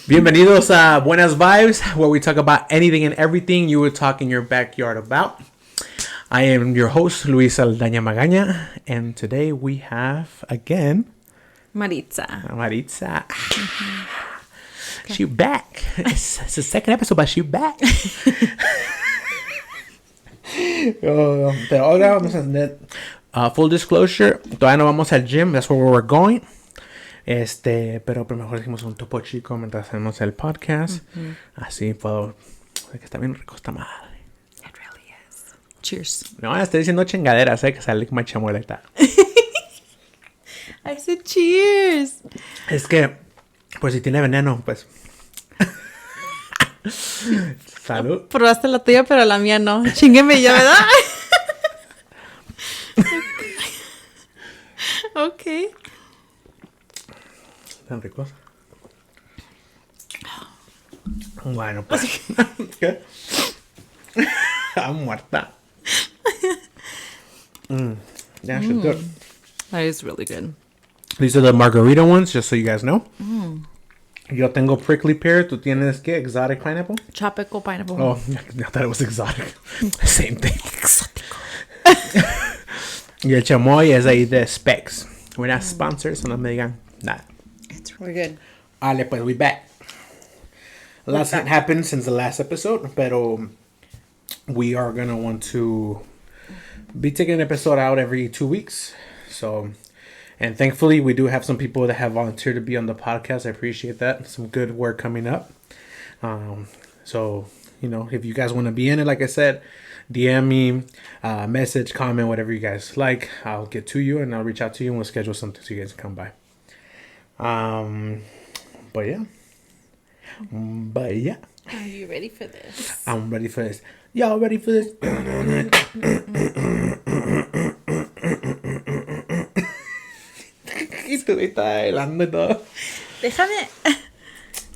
Bienvenidos a BuenaZ VibeZ, where we talk about anything and everything you would talk in your backyard about. I am your host, Luis Saldana-Magana, and today we have, again... Maritza. Mm-hmm. She back. It's the second episode, but she back. Pero ahora vamos a tener full disclosure. Todavía no vamos al gym. That's where we're going. Pero mejor dijimos un topo chico mientras hacemos el podcast. Mm-hmm. Así puedo... Que está bien rico esta madre. It really is. Cheers. No, estoy diciendo chingaderas, que sale como chamueleta. I said cheers. Es que, pues si tiene veneno, pues... Salud. Probaste la tuya, pero la mía no. Chingueme ya, ¿verdad? Okay. Tan ricos. Bueno, pues. ¿Qué? I'm muerta. Yeah, she's good. That is really good. These are the margarita ones, just so you guys know. Yo tengo prickly pear. ¿Tú tienes qué? Exotic pineapple? Tropical pineapple. Oh, I thought it was exotic. Same thing. Exótico. Y el chamoy es ahí de Specs. We're not sponsors, so no me digan nada. It's really good. Ale, pues we back. A lot happened since the last episode, pero we are gonna want to be taking an episode out every 2 weeks. So, and thankfully we do have some people that have volunteered to be on the podcast. I appreciate that. Some good work coming up. So, you know, if you guys want to be in it, like I said, DM me, message, comment, whatever you guys like. I'll get to you and I'll reach out to you and we'll schedule something so you guys can come by. But yeah. Are you ready for this? I'm ready for this. Y'all ready for this? Y tú estás bailando y todo. Déjame.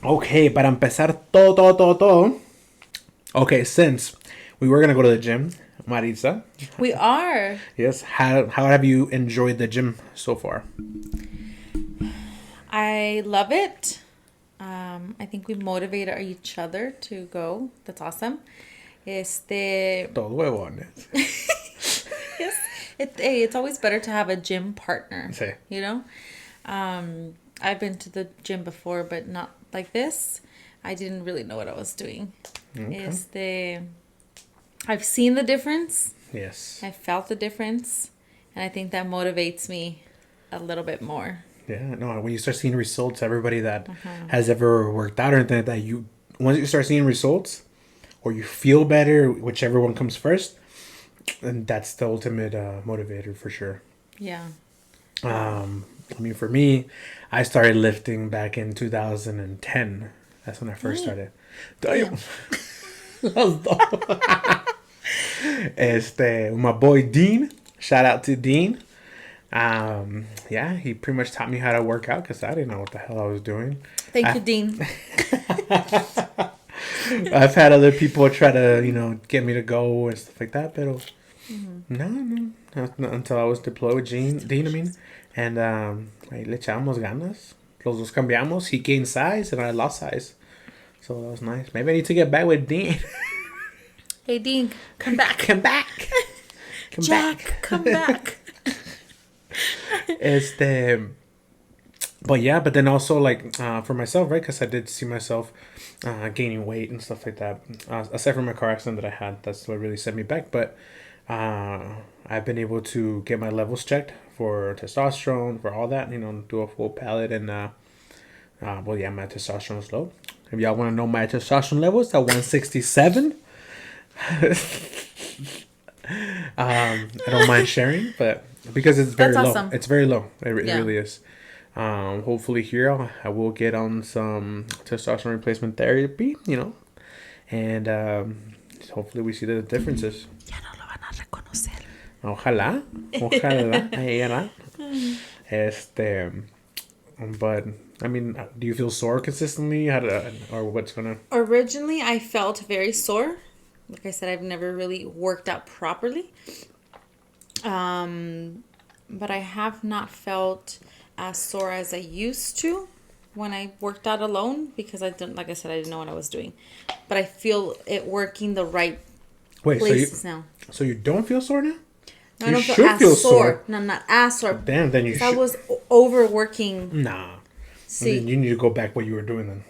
Okay, para empezar todo. Okay, since we were gonna go to the gym, Maritza. We are. Yes. How have you enjoyed the gym so far? I love it. I think we motivate each other to go. That's awesome. Todo huevones. Yes. It's always better to have a gym partner. Sí. You know? I've been to the gym before, but not like this. I didn't really know what I was doing. Okay. I've seen the difference. Yes. I felt the difference. And I think that motivates me a little bit more. Yeah, no, when you start seeing results, everybody that has ever worked out or anything like that, once you start seeing results or you feel better, whichever one comes first, and that's the ultimate motivator for sure. Yeah. I mean, for me, I started lifting back in 2010. That's when I first started. Damn. My boy Dean. Shout out to Dean. Yeah, he pretty much taught me how to work out because I didn't know what the hell I was doing. Thank you, Dean. I've had other people try to, get me to go and stuff like that, pero no, until I was deployed with Dean, I mean, and ahí le echamos ganas. Los dos cambiamos. He gained size and I lost size, so that was nice. Maybe I need to get back with Dean. Hey, Dean, come back. Come back. Jack, come back. But yeah, but then also for myself, right? Because I did see myself gaining weight and stuff like that. Aside from my car accident that I had, that's what really set me back. But I've been able to get my levels checked for testosterone, for all that. Do a full palate and my testosterone is low. If y'all want to know my testosterone levels, at 167. I don't mind sharing, but because it's very low. Awesome. It's very low. It really is. Hopefully here I will get on some testosterone replacement therapy, and hopefully we see the differences. Ya no lo van a reconocer. Ojalá. But I mean, do you feel sore consistently? Or what's gonna? Originally, I felt very sore. Like I said, I've never really worked out properly. But I have not felt as sore as I used to when I worked out alone because I didn't, like I said, I didn't know what I was doing. But I feel it working the right places now. So you don't feel sore now? No, I don't feel as sore. No, not as sore. Damn, then you should. I was overworking. Nah. See. You need to go back what you were doing then.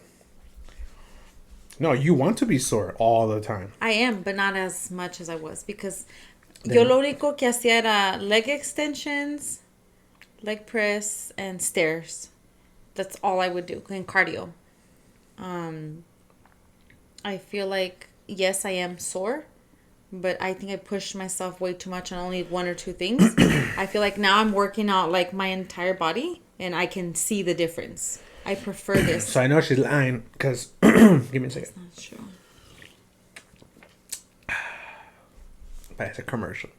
No, you want to be sore all the time. I am, but not as much as I was because yo lo único que hacía era leg extensions, leg press, and stairs. That's all I would do in cardio. I feel like, yes, I am sore, but I think I pushed myself way too much on only one or two things. I feel like now I'm working out like my entire body and I can see the difference. I prefer this. So I know she's lying because, give me a second. That's not true. Parece commercial.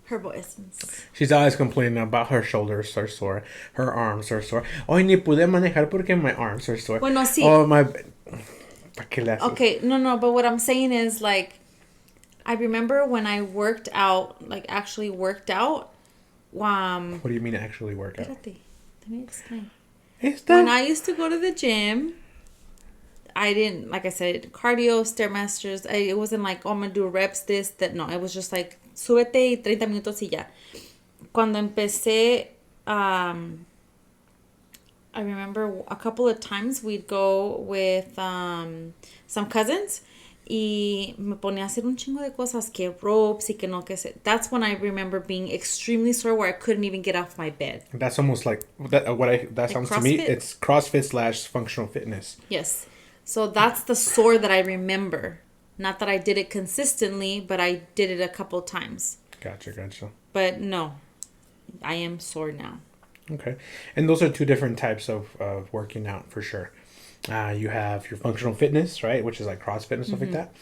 Herbal essence. She's always complaining about her shoulders are sore, her arms are sore. Hoy ni pude manejar porque my arms are sore. Bueno, sí. Oh, my... ¿Para qué le haces? Okay, no, but what I'm saying is like, I remember when I worked out, like actually worked out. What do you mean actually work out? Espérate, let me explain. When I used to go to the gym, I didn't, like I said, cardio, Stairmasters. It wasn't like, oh, I'm going to do reps, this, that. No, it was just like, súbete y 30 minutos y ya. Cuando empecé, I remember a couple of times we'd go with some cousins y me ponía a hacer un chingo de cosas, que ropes y que no, que sé. That's when I remember being extremely sore where I couldn't even get off my bed. That's almost like, that sounds CrossFit? to me, it's CrossFit / functional fitness. Yes. So that's the sore that I remember. Not that I did it consistently, but I did it a couple times. Gotcha. But no, I am sore now. Okay. And those are two different types of working out for sure. You have your functional fitness, right? Which is like CrossFit and stuff like that.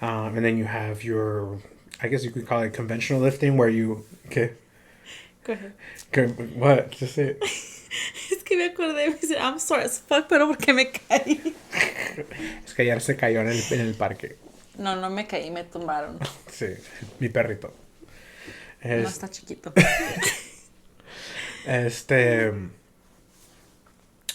And then you have your, I guess you could call it conventional lifting where you, okay. Go ahead. What? Just say it. Es que me acordé, me dice, I'm sorry as fuck, pero porque me caí. Es que ayer se cayó en el parque. No me caí, me tumbaron. Sí, mi perrito. No está chiquito.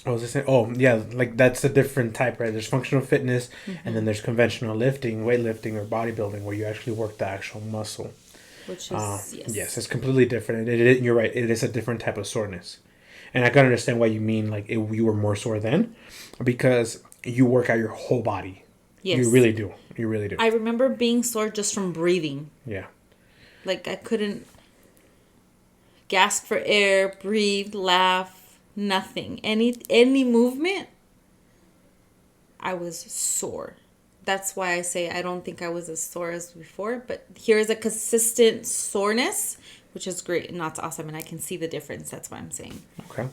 What was I saying? Oh, yeah, like that's a different type, right? There's functional fitness, and then there's conventional lifting, weightlifting, or bodybuilding, where you actually work the actual muscle. Which is, yes, it's completely different. You're right, it is a different type of soreness. And I can understand why you mean, like, you were more sore then, because you work out your whole body. Yes. You really do. I remember being sore just from breathing. Yeah. Like, I couldn't gasp for air, breathe, laugh, nothing. Any movement, I was sore. That's why I say I don't think I was as sore as before. But here is a consistent soreness, which is great, and that's awesome. And I can see the difference. That's what I'm saying. Okay.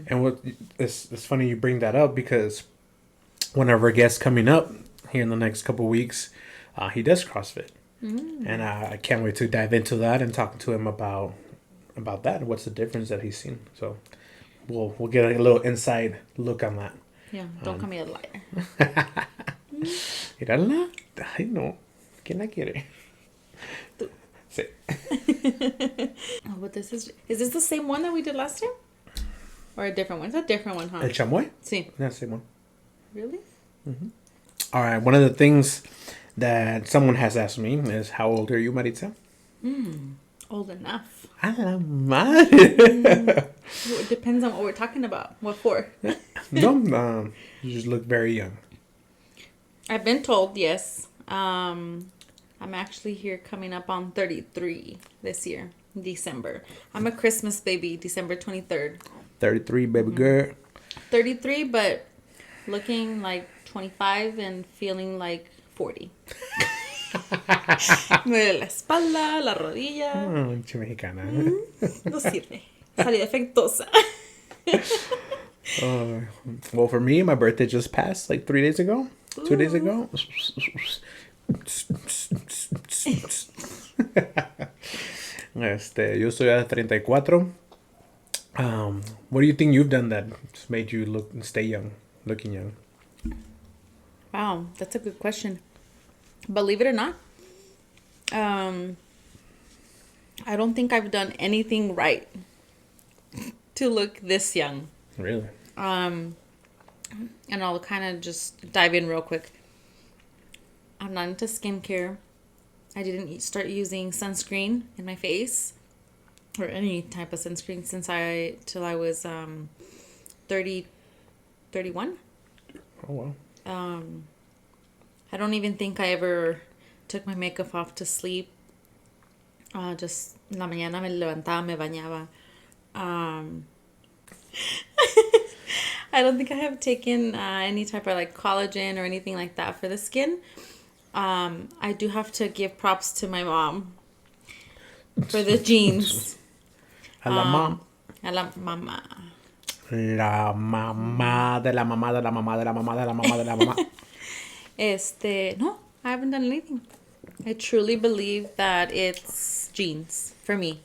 And it's funny you bring that up because one of our guests coming up here in the next couple of weeks, he does CrossFit. And I can't wait to dive into that and talk to him about that and what's the difference that he's seen. So we'll get a little inside look on that. Yeah, don't call me a liar. Mírala. Ay, no. ¿Quién la quiere? Tú. Sí. Oh, but is this the same one that we did last time? Or a different one? It's a different one, huh? El chamoy? Sí. Yeah, same one. Really? All right. One of the things that someone has asked me is, how old are you, Maritza? Old enough. A la madre. It depends on what we're talking about. What for? No, you just look very young. I've been told, yes. I'm actually here coming up on 33 this year, December. I'm a Christmas baby, December 23rd. 33, baby girl. 33, but looking like 25 and feeling like 40. Me duele la espalda, la rodilla. Pinche mexicana. No sirve. Salí defectuosa. Well, for me, my birthday just passed like 3 days ago. 2 days ago. Yo soy a 34. What do you think you've done that made you stay young, looking young? Wow, that's a good question. Believe it or not, I don't think I've done anything right. to look this young. Really? And I'll kind of just dive in real quick. I'm not into skincare. I didn't start using sunscreen in my face or any type of sunscreen till I was 31. Oh, wow. I don't even think I ever took my makeup off to sleep. Just en la mañana me levantaba, me bañaba. I don't think I have taken any type of like collagen or anything like that for the skin. I do have to give props to my mom for the jeans. A la mom. A la mamá. La mamá de la mamá de la mamá de la mamá de la mamá de la mamá. No, I haven't done anything. I truly believe that it's jeans for me.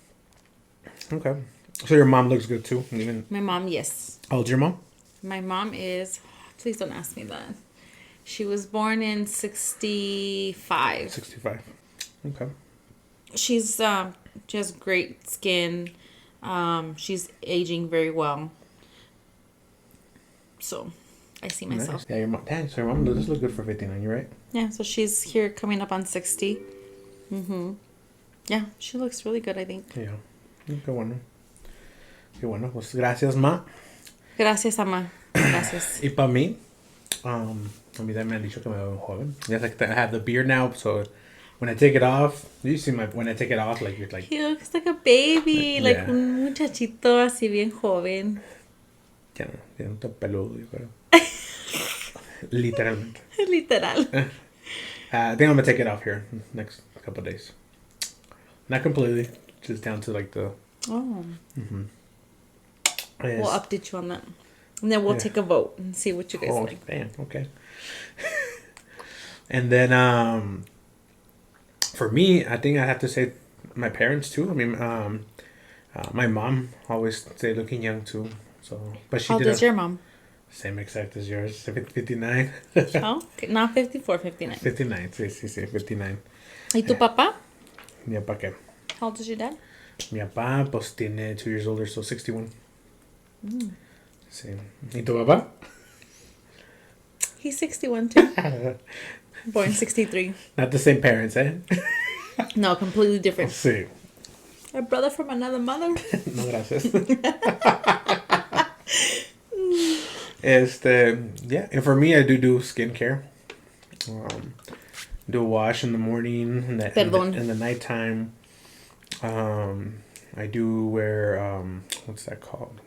Okay. So your mom looks good too? Even... My mom, yes. How old's your mom? My mom is... Please don't ask me that. She was born in 65. 65. Okay. She has great skin. She's aging very well. So, I see myself. Nice. Yeah, your mom. Dang, so your mom does look good for 59. You right? Yeah, so she's here coming up on 60. Yeah, she looks really good, I think. Yeah. Qué bueno. Qué bueno. Pues gracias, ma. Gracias, ama. Gracias. Y para mí, a mí también me han dicho que me veo joven. Yes, like I have the beard now, so when I take it off, you see when I take it off, like you're like. He looks like a baby, like Yeah. un muchachito así bien joven. Ya no está peludo, yo creo. Literalmente. Literal. I think I'm gonna take it off here next couple of days. Not completely, just down to like the. Oh. Yes. We'll update you on that. And then we'll take a vote and see what you guys like. Damn, okay. And then for me, I think I have to say my parents too. I mean, my mom always say looking young too. So, but she How did. old is your mom? Same exact as yours. 59. Oh, okay. Not 54, 59. 59. Sí, 59. ¿Y tu papá? Mi papá qué? How old is your dad? Mi papá pues tiene 2 years older, so 61. Sí. ¿Y tu papá? He's 61 too. Born 63. Not the same parents, eh? No, completely different. Sí. A brother from another mother. No, gracias. Yeah, and for me, I do skincare. Do a wash in the morning and in the nighttime. I do wear what's that called?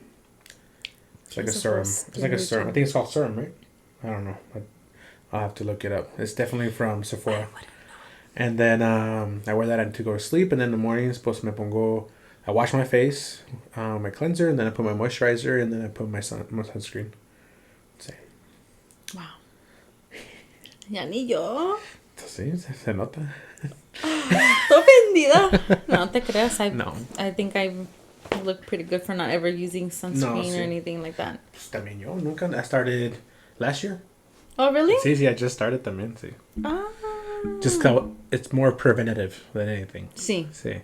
It's like a serum. It's like a serum. I think it's called serum, right? I don't know. I'll have to look it up. It's definitely from Sephora. And then I wear that to go to sleep. And then in the morning, I wash my face, my cleanser, and then I put my moisturizer, and then I put my sunscreen. Sí. Wow. Ya ni yo. Sí, se nota. Estoy ofendida. No te creas. No. I think I look pretty good for not ever using sunscreen or anything like that. Pues también yo nunca. I started last year. Oh, really? Sí, I just started también, sí. Ah. Just how it's more preventative than anything. Sí. Sí.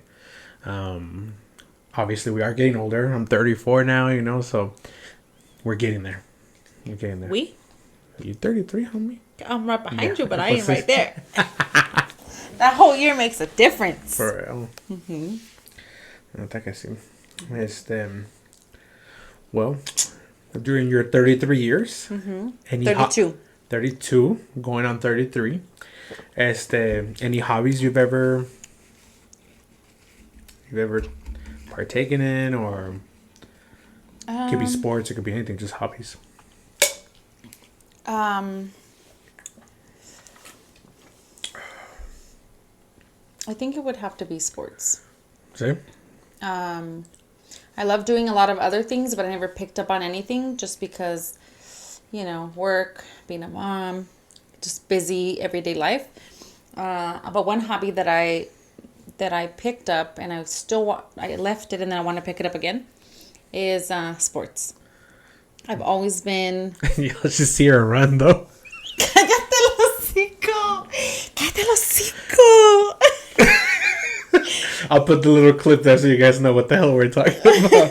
Obviously, we are getting older. I'm 34 now, so we're getting there. We're getting there. We? You're 33, homie. I'm right behind you, but I ain't right there. That whole year makes a difference. For real. I think I see. Well, during your 33 years, 32. 32, going on 33. Any hobbies you've ever partaken in, or it could be sports, it could be anything, just hobbies. I think it would have to be sports. See? I love doing a lot of other things, but I never picked up on anything just because, work, being a mom, just busy everyday life. But one hobby that I picked up, and I left it and then I want to pick it up again, is sports. I've always been... You'll just see her run, though. ¡Cállate el hocico! ¡Cállate el hocico! I'll put the little clip there so you guys know what the hell we're talking about.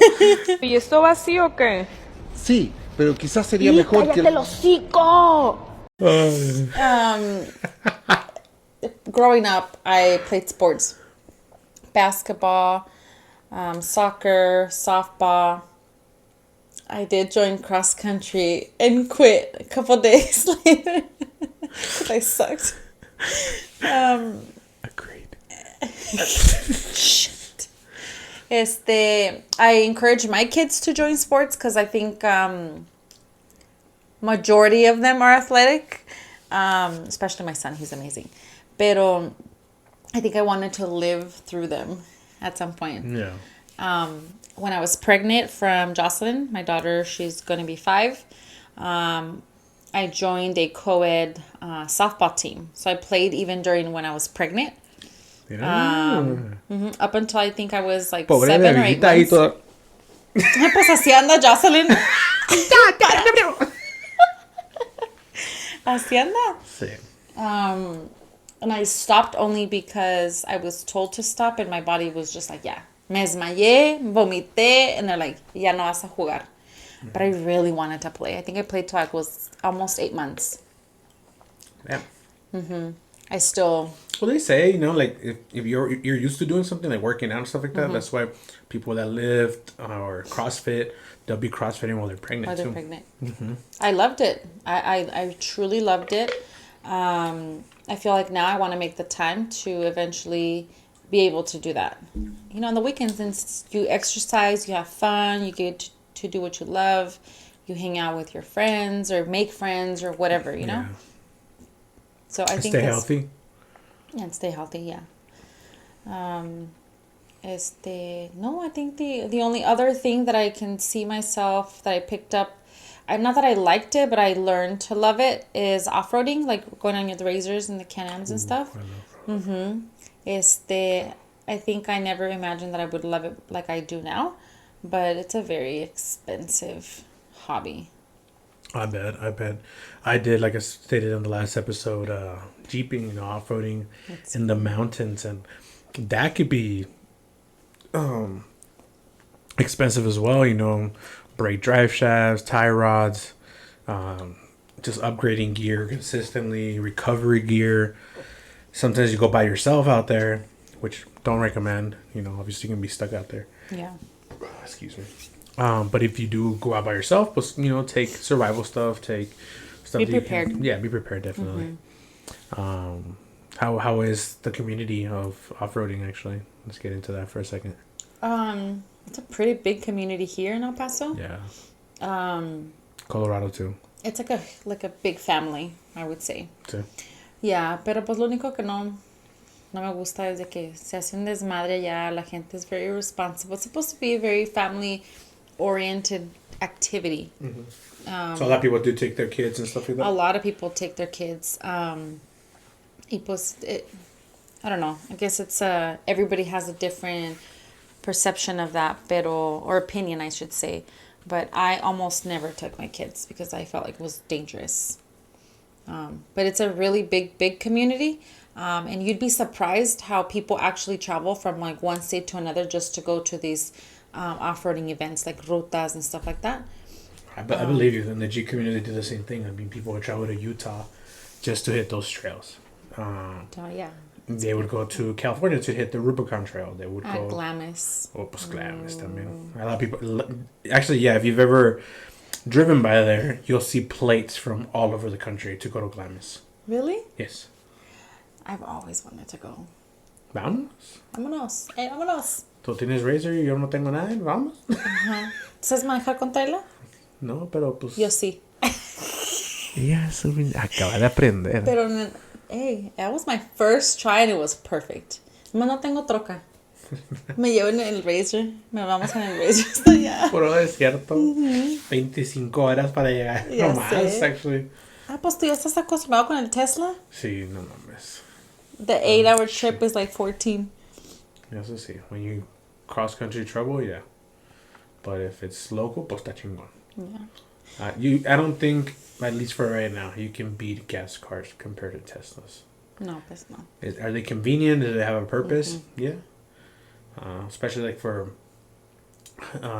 ¿Y esto va así o qué? Sí, pero quizás sería mejor que... ¡Cállate el hocico! Growing up, I played sports. Basketball, soccer, softball. I did join cross country and quit a couple days later because I sucked. Agreed. Shit. I encourage my kids to join sports because I think majority of them are athletic, especially my son. He's amazing. Pero I think I wanted to live through them at some point. Yeah. When I was pregnant from Jocelyn, my daughter, she's going to be 5, I joined a co-ed softball team. So I played even during when I was pregnant. Up until I think I was like Pobre 7 or 8 months. Pues así anda Jocelyn. Así anda. Sí. And I stopped only because I was told to stop and my body was just like, yeah. Me desmayé, vomité, and they're like, ya no vas a jugar. But I really wanted to play. I think I played till I was almost 8 months. Yeah. I still... Well, they say, you know, like if you're used to doing something like working out and stuff like that, that's why people that lift or CrossFit, they'll be CrossFitting while they're pregnant While they're too. pregnant. I loved it. I truly loved it. I feel like now I want to make the time to eventually be able to do that. You know, on the weekends, since you exercise, you have fun, you get to do what you love, you hang out with your friends or make friends or whatever, you know? So I think stay healthy. Yeah, and stay healthy, yeah. No, I think the only other thing that I can see myself that I picked up, not that I liked it, but I learned to love it, is off-roading, like going on the razors and the Can-Ams and stuff. I think I never imagined that I would love it like I do now, but it's a very expensive hobby. I bet. I did, like I stated in the last episode, jeeping, you know, off-roading in the mountains, and that could be expensive as well, you know, brake drive shafts, tie rods, just upgrading gear consistently, recovery gear. Sometimes you go by yourself out there, which don't recommend, you know, obviously you can be stuck out there. Yeah. Excuse me. But if you do go out by yourself, you know, take survival stuff, take stuff. Be prepared. Be prepared, definitely. How is the community of off-roading, actually? Let's get into that for a second. It's a pretty big community here in El Paso. Yeah. Colorado, too. It's like a big family, I would say. Sí. Yeah, pero pues lo único que no me gusta es de que se hace un desmadre ya. La gente is very responsible. It's supposed to be a very family-oriented activity. So a lot of people do take their kids and stuff like that? A lot of people take their kids. I don't know. I guess it's everybody has a different perception of that, or opinion, I should say. But I almost never took my kids because I felt like it was dangerous. But it's a really big community. And you'd be surprised how people actually travel from like one state to another just to go to these off-roading events like rutas and stuff like that. I believe you. In the G community, they do the same thing. I mean, people would travel to Utah just to hit those trails. Yeah. They would go to California to hit the Rubicon Trail. They would go... Glamis. Oh, pues Glamis también. A lot of people... Actually, yeah, if you've ever driven by there, you'll see plates from all over the country to go to Glamis. Really? Yes. I've always wanted to go. Vámonos. Vámonos. Hey, vámonos. ¿Tú tienes Razor y yo no tengo nada? Vamos. ¿Sabes manejar con trailer? No, pero pues... Yo sí. Ella acaba de aprender. Pero, hey, that was my first try and it was perfect. No tengo troca. Me llevo en el Razor. Me vamos en el Razor hasta allá. Puro desierto. 25 horas para llegar. Ya No más, sé. actually. Pues tú ya estás acostumbrado con el Tesla. Sí, no mames. The 8-hour trip is like 14. Eso sí. When you cross-country travel, yeah. But if it's local, pues está chingón. Yeah. I don't think, at least for right now, you can beat gas cars compared to Teslas. No, pues no. Are they convenient? Do they have a purpose? Yeah. especially like for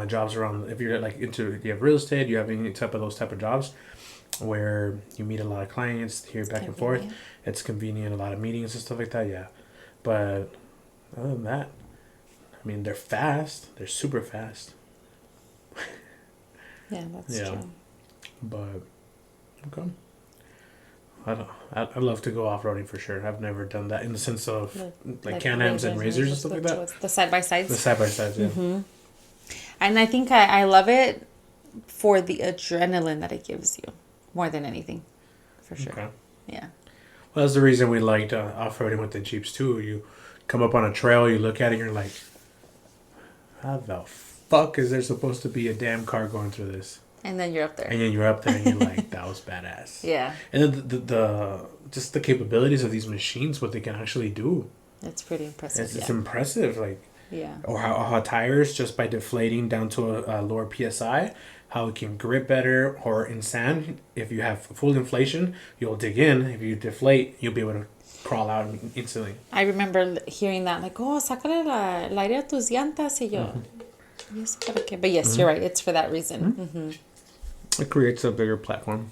jobs around. If you're like into, you have real estate, you have any type of those type of jobs where you meet a lot of clients here back and forth. It's convenient, a lot of meetings and stuff like that. Yeah, but other than that, I mean, they're fast. They're super fast. Yeah, that's true. But okay. I'd love to go off roading for sure. I've never done that in the sense of like Can-Ams and razors and stuff like that. The side by sides. The side by sides, yeah. Mm-hmm. And I think I love it for the adrenaline that it gives you more than anything, for sure. Okay. Yeah. Well, that's the reason we liked off roading with the Jeeps too. You come up on a trail, you look at it, and you're like, how the fuck is there supposed to be a damn car going through this? And then you're up there. And then you're up there and you're like, that was badass. Yeah. And then the just the capabilities of these machines, what they can actually do. It's pretty impressive. It's impressive. Like, yeah. Or how tires, just by deflating down to a lower PSI, how it can grip better. Or in sand, if you have full inflation, you'll dig in. If you deflate, you'll be able to crawl out instantly. I remember hearing that, like, oh, sácale el aire a tus llantas. Y yo, yes, para qué? But yes, you're right. It's for that reason. Mm-hmm. It creates a bigger platform.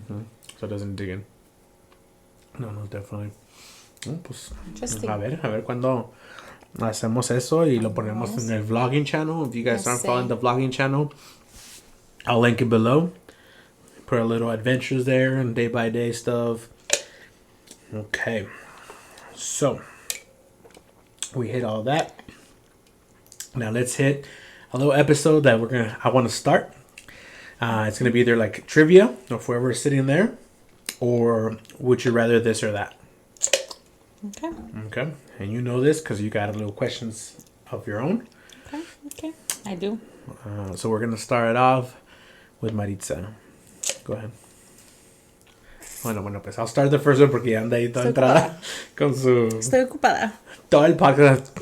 So it doesn't dig in. No, definitely. Pues, a ver cuando hacemos eso y lo ponemos en el vlogging channel. If you guys aren't following the vlogging channel, I'll link it below. Put a little adventures there and day by day stuff. Okay. So, we hit all that. Now let's hit a little episode that I want to start. It's going to be either like trivia, or if whoever's sitting there, or would you rather this or that? Okay. And you know this because you got a little questions of your own. Okay. I do. So we're going to start it off with Maritza. Go ahead. Bueno, pues I'll start the first one porque ya anda ahí toda entrada con su... Estoy ocupada. Todo el podcast.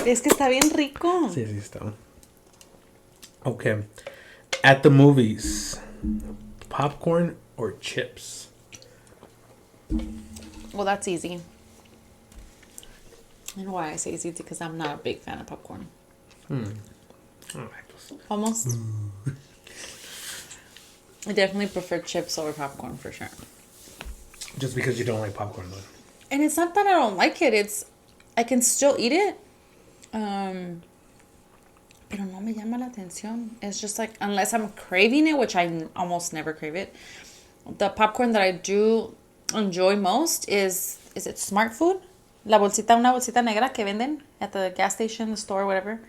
Es que está bien rico. Sí, está. Okay. At the movies, popcorn or chips? Well, that's easy. And why I say it's easy because I'm not a big fan of popcorn. Almost. I definitely prefer chips over popcorn for sure. Just because you don't like popcorn, though. And it's not that I don't like it. It's I can still eat it. Pero no me llama la atención. It's just like, unless I'm craving it, which I almost never crave it. The popcorn that I do enjoy most is it Smart Food? Una bolsita negra que venden at the gas station, the store, whatever.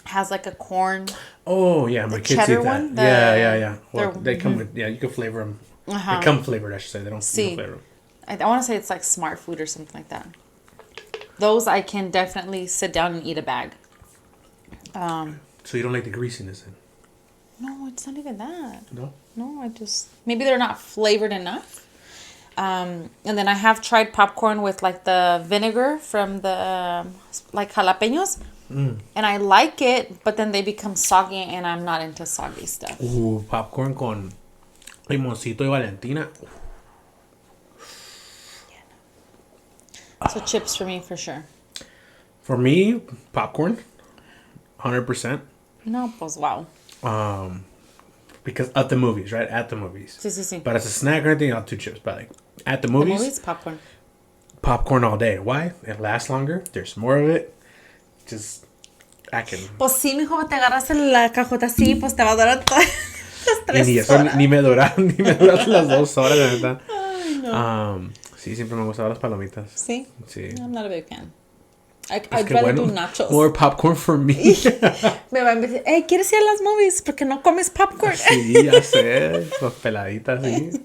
Has like a corn. Oh, yeah, my kids eat that. One, yeah. Well, they come with, you can flavor them. They come flavored, I should say. They don't flavor them. I want to say it's like Smart Food or something like that. Those I can definitely sit down and eat a bag. So you don't like the greasiness then? No, it's not even that. No, I just maybe they're not flavored enough. And then I have tried popcorn with like the vinegar from the like jalapenos, and I like it, but then they become soggy, and I'm not into soggy stuff. Popcorn con limoncito y Valentina. So chips for me for sure. For me, popcorn, 100%. No, pues wow. Because at the movies, right? At the movies. Sí. But as a snack or anything, I'll do chips. But like at the movies, popcorn. Popcorn all day. Why? It lasts longer. There's more of it. Just I can. Pues sí, mijo, te agarras la cajota así, pues te va a durar todas las 3 ni eso horas. ni me duran las 2 horas, la verdad. Ay, no. Sí, siempre me han gustado las palomitas. Sí. I'm not a big fan. I'd rather do nachos. More popcorn for me. Me van a decir, hey, ¿quieres ir a las movies? Porque no comes popcorn. Sí, ya sé. Las peladitas, sí.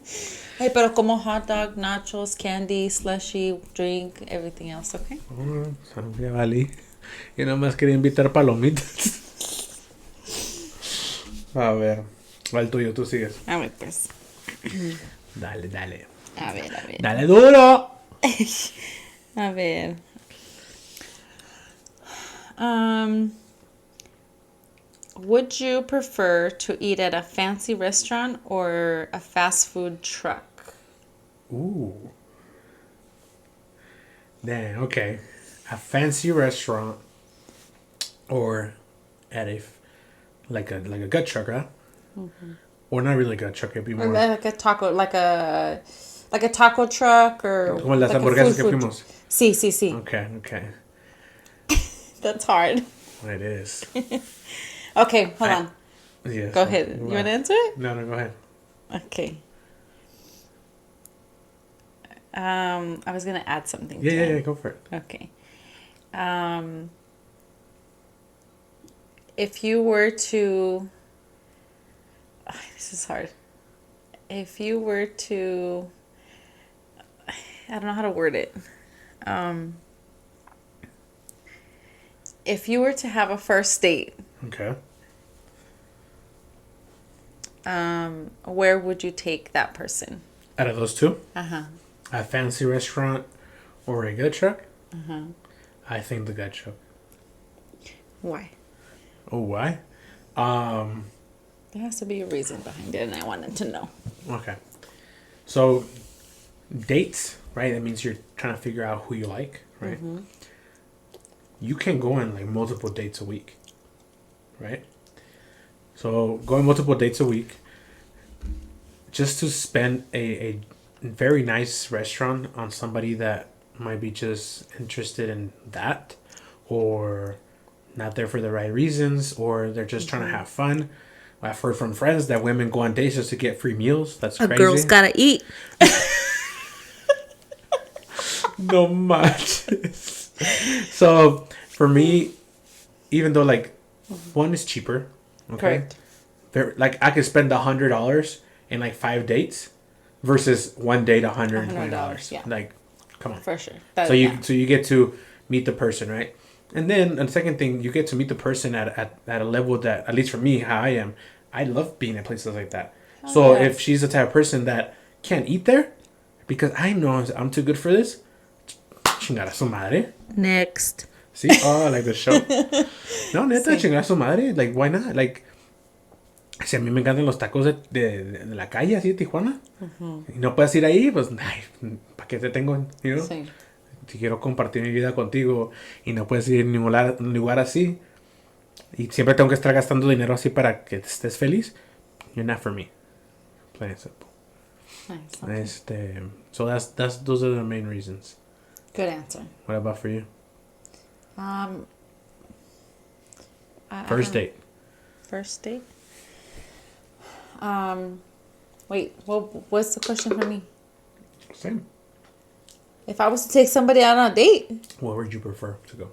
Hey, pero como hot dog, nachos, candy, slushy, drink, everything else, okay? Ya valí. Yo nada más quería invitar palomitas. A ver. El tuyo, tú sigues. A ver, pues. Dale. A ver. Dale duro. A ver. Would you prefer to eat at a fancy restaurant or a fast food truck? Ooh. Damn, okay. a fancy restaurant or at like a gut truck, huh? Or not really a gut truck, it'd be more Like a taco, like a taco truck or como las like a hamburguesas que food. fuimos. Sí, sí, sí. Okay. That's hard. It is. Okay, hold on. Yes. Go ahead. You want to answer it? No, go ahead. Okay. I was gonna add something. Yeah, go for it. Okay. If you were to, this is hard. If you were to, I don't know how to word it. If you were to have a first date, Okay. where would you take that person? Out of those two, Uh-huh. a fancy restaurant or a gut truck, Uh-huh. I think the gut truck. Why? Oh, why? There has to be a reason behind it, and I wanted to know. Okay. So, dates, right? That means you're trying to figure out who you like, right? Mm-hmm. You can go on like multiple dates a week, right? So, going multiple dates a week just to spend a very nice restaurant on somebody that might be just interested in that or not there for the right reasons or they're just trying to have fun. I've heard from friends that women go on dates just to get free meals. That's crazy. A girl's gotta eat. No much. So for me, even though like one is cheaper, okay, Correct. like I could spend $100 in like 5 dates versus one date $120. yeah. Like, come on. For sure. So you get to meet the person, right? And then the second thing, you get to meet the person at a level that, at least for me, how I am, I love being at places like that. So yeah. if she's the type of person that can't eat there because I know I'm too good for this, chingada su madre. Next. See? Oh, like the show. No, neta, Sí. chingada su madre. Like, why not? Like, si a mí me encantan los tacos de la calle, así de Tijuana. Y no puedes ir ahí, pues, ay, ¿para qué te tengo? You know? Sí. Si quiero compartir mi vida contigo y no puedes ir a ningún lugar así y siempre tengo que estar gastando dinero así para que estés feliz, you're not for me. Plain and simple. Nice. Okay. So those are the main reasons. Good answer. What about for you? First date. First date? Wait, what's the question for me? Same. If I was to take somebody out on a date, Where would you prefer to go?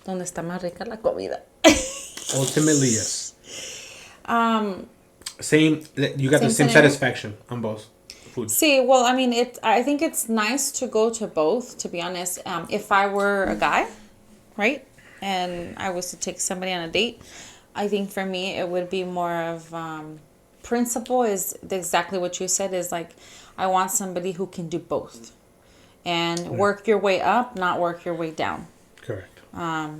¿Dónde está más rica la comida? Ultimately, yes. Same You got the same scenario? satisfaction on both foods. See, well, I mean, I think it's nice to go to both, to be honest. If I were a guy, right, and I was to take somebody on a date, I think for me it would be more of principle is exactly what you said, is like I want somebody who can do both and work your way up, not work your way down. Correct. I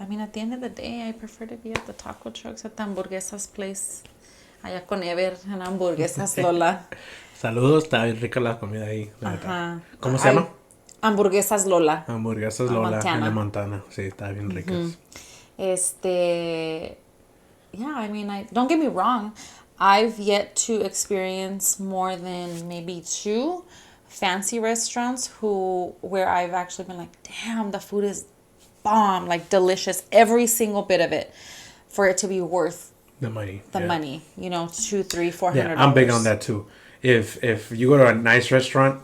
mean, at the end of the day, I prefer to be at the taco trucks, at the hamburguesas place, allá con Ever, en hamburguesas Lola. Saludos, está bien rica la comida ahí. La neta. Ajá. ¿Cómo se llama? Hamburguesas Lola. Hamburguesas Lola Montana. en la Montana. Sí, está bien ricas. Yeah, I mean, don't get me wrong. I've yet to experience more than maybe 2 fancy restaurants where I've actually been like, damn, the food is bomb, like delicious, every single bit of it, for it to be worth The money. money, you know, $200, $300, $400. Yeah, I'm big on that too. If you go to a nice restaurant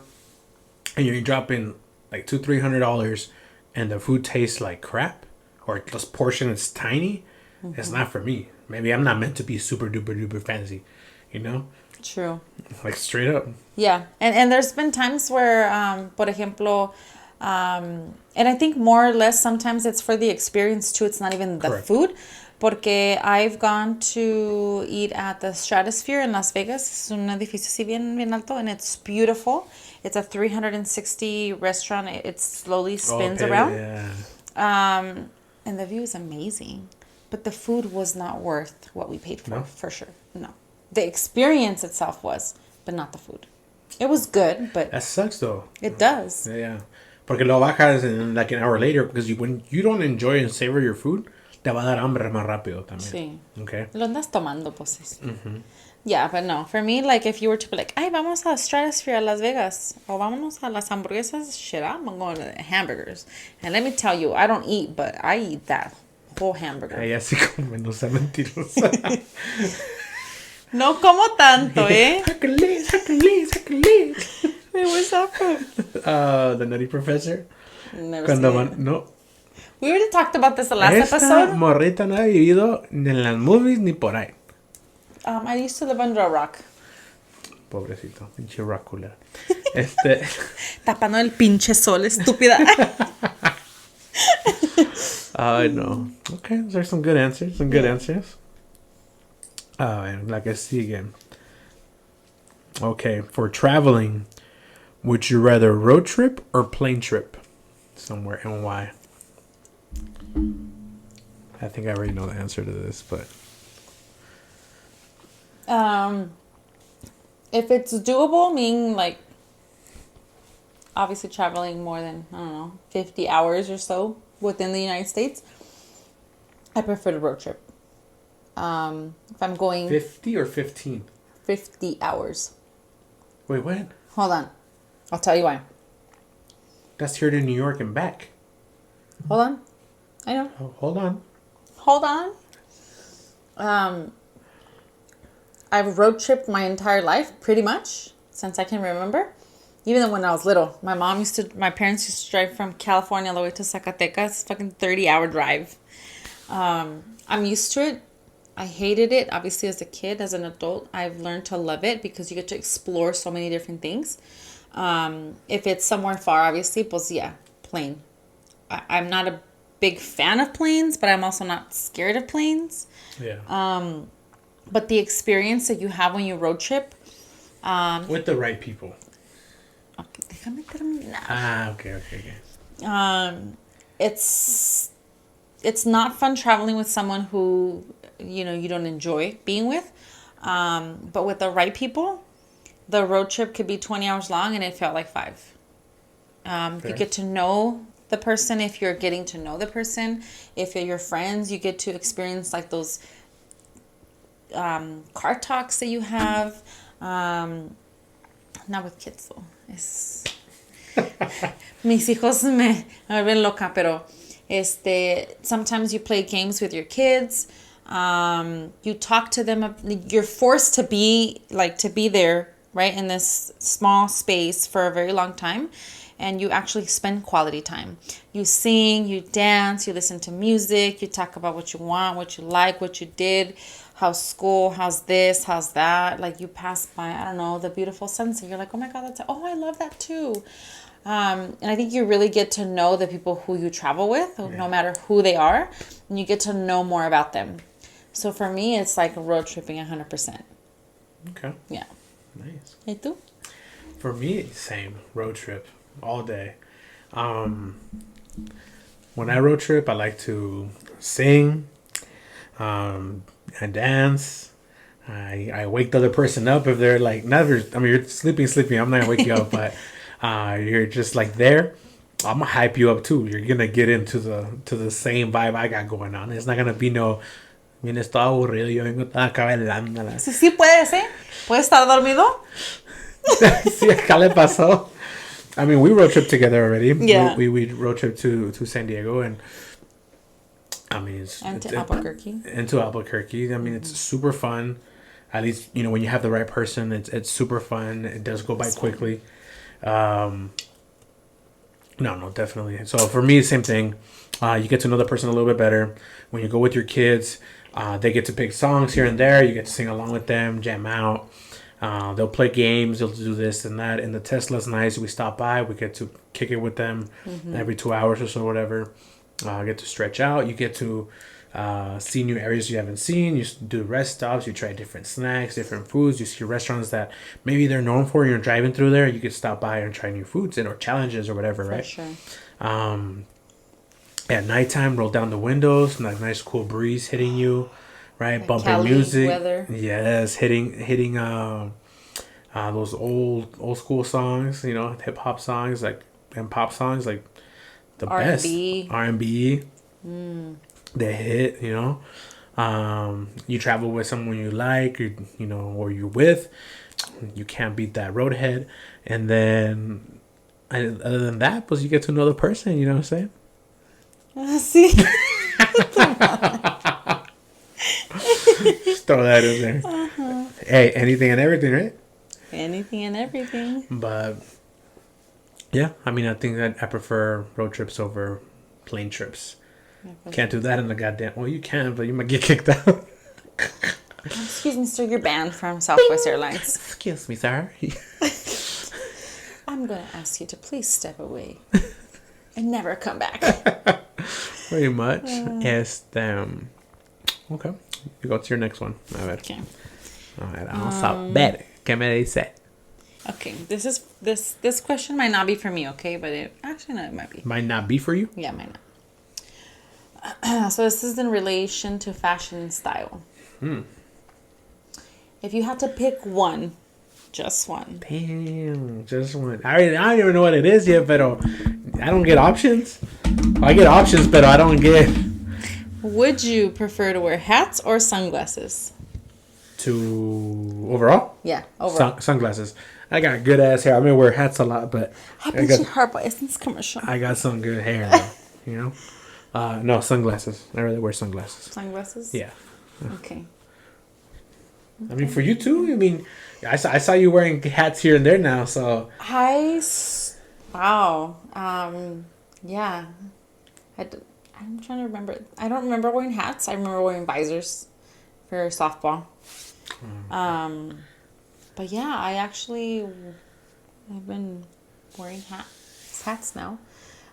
and you're dropping like $200-$300 and the food tastes like crap or this portion is tiny, it's not for me. Maybe I'm not meant to be super duper duper fancy, you know? True. Like straight up. Yeah, and there's been times where, por ejemplo, and I think more or less sometimes it's for the experience too. It's not even the Correct. food. Porque I've gone to eat at the Stratosphere in Las Vegas. Es un edificio así bien alto, and it's beautiful. It's a 360 restaurant. It slowly spins around. Yeah. And the view is amazing. But the food was not worth what we paid for, No? for sure. No. The experience itself was, but not the food. It was good, but That sucks though. it does. Yeah. Porque lo bajas in like an hour later because when you don't enjoy and savor your food, te va a dar hambre más rápido también. Sí. Okay. Lo andas tomando, pues. Yeah, but no. For me, like, if you were to be like, ay, vamos a Stratosphere a Las Vegas. O vámonos a las hamburguesas. Shit, I'm going to the hamburgers. And let me tell you, I don't eat, but I eat that whole hamburger. Ella así como no sea mentirosa. No como tanto, eh? Sácale. Wait, what's that from? The Nutty Professor. Never Cuando seen it. van, no. We already talked about this the last Esta episode. morrita no ha vivido ni en las movies ni por ahí. I used to live under a rock. Pobrecito, pinche rockula. Tapando el pinche sol, estúpida. I know. Okay, there's some good answers. Some good answers. La que sigue. Okay, for traveling, would you rather road trip or plane trip somewhere, and why? I think I already know the answer to this, but If it's doable, meaning like obviously traveling more than, I don't know, 50 hours or so within the United States, I prefer the road trip. If I'm going 50 or 15? 50 hours. Wait, what? Hold on. I'll tell you why. That's here to New York and back. Hold on. I know. Oh, hold on. Hold on. I've road tripped my entire life, pretty much, since I can remember. Even when I was little, my parents used to drive from California all the way to Zacatecas. It's a fucking 30-hour drive. I'm used to it. I hated it, obviously, as a kid. As an adult, I've learned to love it because you get to explore so many different things. If it's somewhere far, obviously, pues yeah, plane. I'm not a big fan of planes, but I'm also not scared of planes. Yeah. But the experience that you have when you road trip... With the right people. Okay, déjame terminar. Okay. It's not fun traveling with someone who, you don't enjoy being with. But with the right people, the road trip could be 20 hours long and it felt like 5. You get to know the person if you're getting to know the person. If you're your friends, you get to experience like those car talks that you have. Not with kids though. Mis hijos me vuelven loca, pero sometimes you play games with your kids. You talk to them. You're forced to be there, right, in this small space for a very long time, and you actually spend quality time. You sing, you dance, you listen to music, you talk about what you want, what you like, what you did, how's school, how's this, how's that. Like you pass by, I don't know, the beautiful sunset. You're like, oh my God, I love that too. And I think you really get to know the people who you travel with, no matter who they are, and you get to know more about them. So for me, it's like road tripping 100%. Okay. Yeah. Nice. ¿Y tú? For me, same. Road trip. All day. When I road trip, I like to sing. I dance. I wake the other person up if they're like, you're sleeping. I'm not gonna wake you up, but you're just like there. I'm gonna hype you up too. You're gonna get into the same vibe I got going on. It's not gonna be no, mira, estoy aburrido, yo vengo acá bailándola. Sí puedes, ¿eh? ¿Puedes estar dormido? Sí, acá le pasó. I mean, we road trip together already. Yeah. We road trip to San Diego, and I mean, Albuquerque. Into Albuquerque. I mean, it's super fun. At least, when you have the right person, it's super fun. It does go by quickly. No, definitely. So for me, same thing. You get to know the person a little bit better. When you go with your kids, they get to pick songs here and there. You get to sing along with them, jam out. They'll play games. They'll do this and that. And the Tesla's nice. We stop by. We get to kick it with them every 2 hours or so, whatever. Get to stretch out. You get to see new areas you haven't seen. You do rest stops. You try different snacks, different foods. You see restaurants that maybe they're known for. You're driving through there. You could stop by and try new foods or challenges or whatever, right? For sure. At nighttime, roll down the windows. Nice cool breeze hitting you, right? Like Bumping Cali music. weather. Yes, hitting those old school songs, you know, hip hop songs like and pop songs like the R&B. best R&B. They hit, you know. You travel with someone you like, you know, or you're with. You can't beat that roadhead. And then, other than that, was you get to know the person. You know what I'm saying? See. Just throw that in there. Hey, anything and everything, right? Anything and everything. But yeah, I mean, I think that I prefer road trips over plane trips. Can't do that in the goddamn. Well, you can, but you might get kicked out. Excuse me, sir. You're banned from Southwest Airlines. Excuse me, sir. I'm going to ask you to please step away and never come back. Pretty much. Okay. You go to your next one. A ver. Okay. A ver, vamos a ver. ¿Qué me dice? Okay. This question might not be for me, okay? But it might be. Might not be for you? Yeah, might not. So this is in relation to fashion style. If you had to pick one, just one. Damn, just one. I don't even know what it is yet, but I don't get options. I get options, but I don't get. Would you prefer to wear hats or sunglasses? To overall? Yeah, overall. Sunglasses. I got good ass hair. I mean, wear hats a lot, but I bet you heart by Essence commercial. I got some good hair, though, you know? No, sunglasses. I rather wear sunglasses. Sunglasses? Yeah. Okay. I mean, for you too. I mean, I saw you wearing hats here and there now, so. Wow. Yeah. I'm trying to remember. I don't remember wearing hats. I remember wearing visors for softball. But yeah, I've been wearing hats now.